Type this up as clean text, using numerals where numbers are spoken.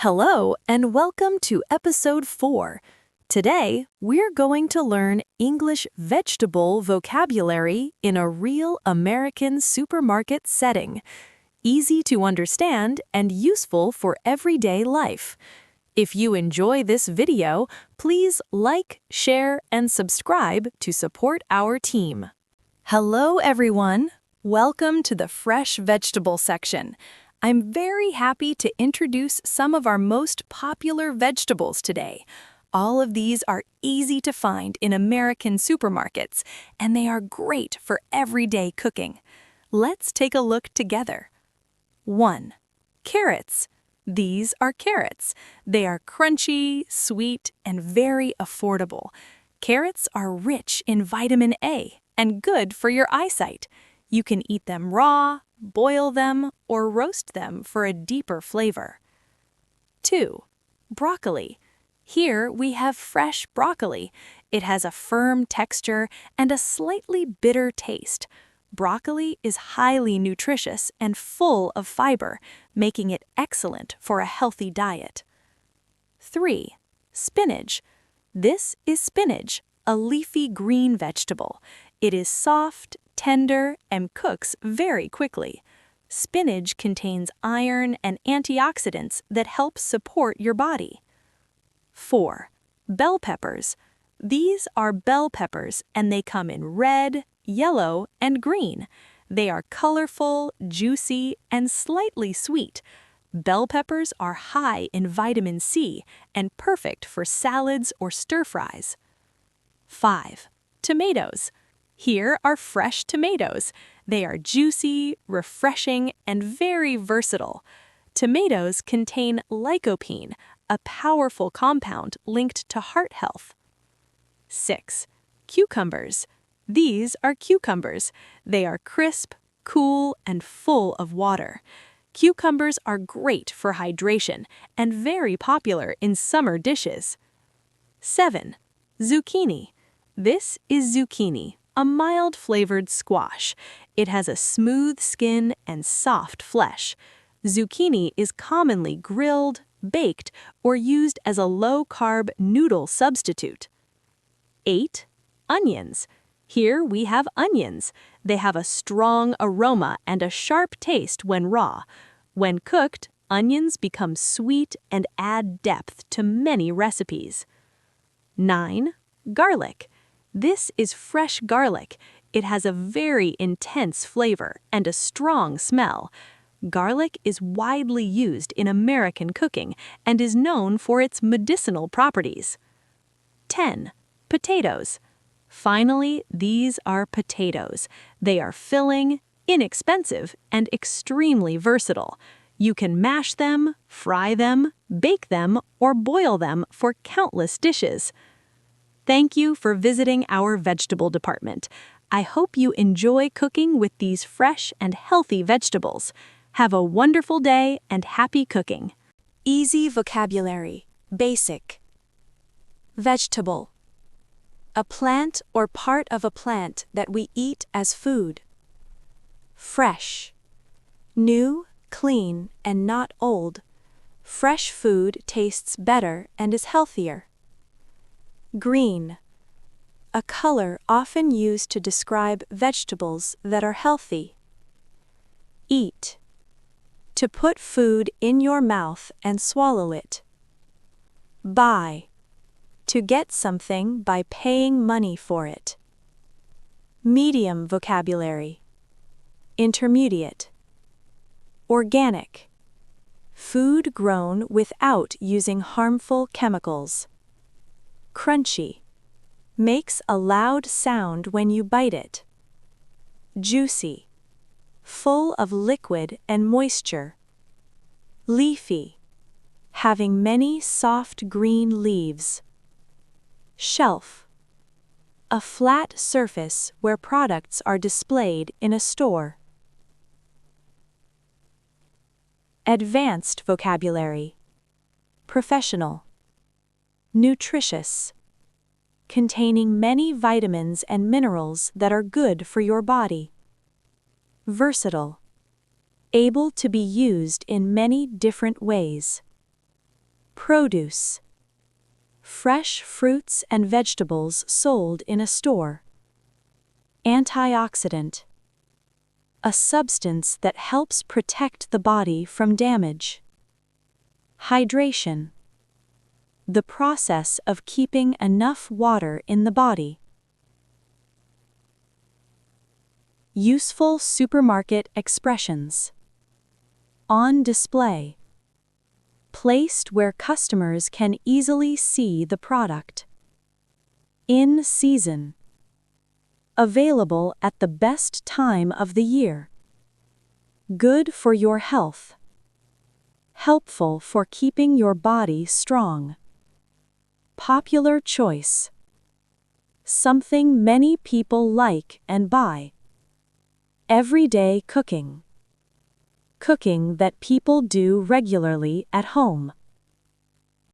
Hello, and welcome to episode 4. Today, we're going to learn English vegetable vocabulary in a real American supermarket setting. Easy to understand and useful for everyday life. If you enjoy this video, please like, share, and subscribe to support our team. Hello, everyone. Welcome to the fresh vegetable section. I'm very happy to introduce some of our most popular vegetables today. All of these are easy to find in American supermarkets, and they are great for everyday cooking. Let's take a look together. 1. Carrots. These are carrots. They are crunchy, sweet, and very affordable. Carrots are rich in vitamin A and good for your eyesight. You can eat them raw, boil them, or roast them for a deeper flavor. 2. Broccoli. Here we have fresh broccoli. It has a firm texture and a slightly bitter taste. Broccoli is highly nutritious and full of fiber, making it excellent for a healthy diet. 3. Spinach. This is spinach, a leafy green vegetable. It is soft, tender, and cooks very quickly. Spinach contains iron and antioxidants that help support your body. 4. Bell peppers. These are bell peppers, and they come in red, yellow, and green. They are colorful, juicy, and slightly sweet. Bell peppers are high in vitamin C and perfect for salads or stir-fries. 5. Tomatoes. Here are fresh tomatoes. They are juicy, refreshing, and very versatile. Tomatoes contain lycopene, a powerful compound linked to heart health. 6. Cucumbers. These are cucumbers. They are crisp, cool, and full of water. Cucumbers are great for hydration and very popular in summer dishes. 7. Zucchini. This is zucchini, a mild-flavored squash. It has a smooth skin and soft flesh. Zucchini is commonly grilled, baked, or used as a low-carb noodle substitute. 8. Onions. Here we have onions. They have a strong aroma and a sharp taste when raw. When cooked, onions become sweet and add depth to many recipes. 9. Garlic. This is fresh garlic. It has a very intense flavor and a strong smell. Garlic is widely used in American cooking and is known for its medicinal properties. 10. Potatoes. Finally, these are potatoes. They are filling, inexpensive, and extremely versatile. You can mash them, fry them, bake them, or boil them for countless dishes. Thank you for visiting our vegetable department. I hope you enjoy cooking with these fresh and healthy vegetables. Have a wonderful day and happy cooking. Easy vocabulary. Basic. Vegetable. A plant or part of a plant that we eat as food. Fresh. New, clean, and not old. Fresh food tastes better and is healthier. Green. A color often used to describe vegetables that are healthy. Eat. To put food in your mouth and swallow it. Buy. To get something by paying money for it. Medium vocabulary. Intermediate. Organic. Food grown without using harmful chemicals. Crunchy. Makes a loud sound when you bite it. Juicy. Full of liquid and moisture. Leafy. Having many soft green leaves. Shelf. A flat surface where products are displayed in a store. Advanced vocabulary. Professional. Nutritious. Containing many vitamins and minerals that are good for your body. Versatile. Able to be used in many different ways. Produce. Fresh fruits and vegetables sold in a store. Antioxidant. A substance that helps protect the body from damage. Hydration. The process of keeping enough water in the body. Useful supermarket expressions. On display. Placed where customers can easily see the product. In season. Available at the best time of the year. Good for your health. Helpful for keeping your body strong. Popular choice. Something many people like and buy. Everyday cooking. Cooking that people do regularly at home.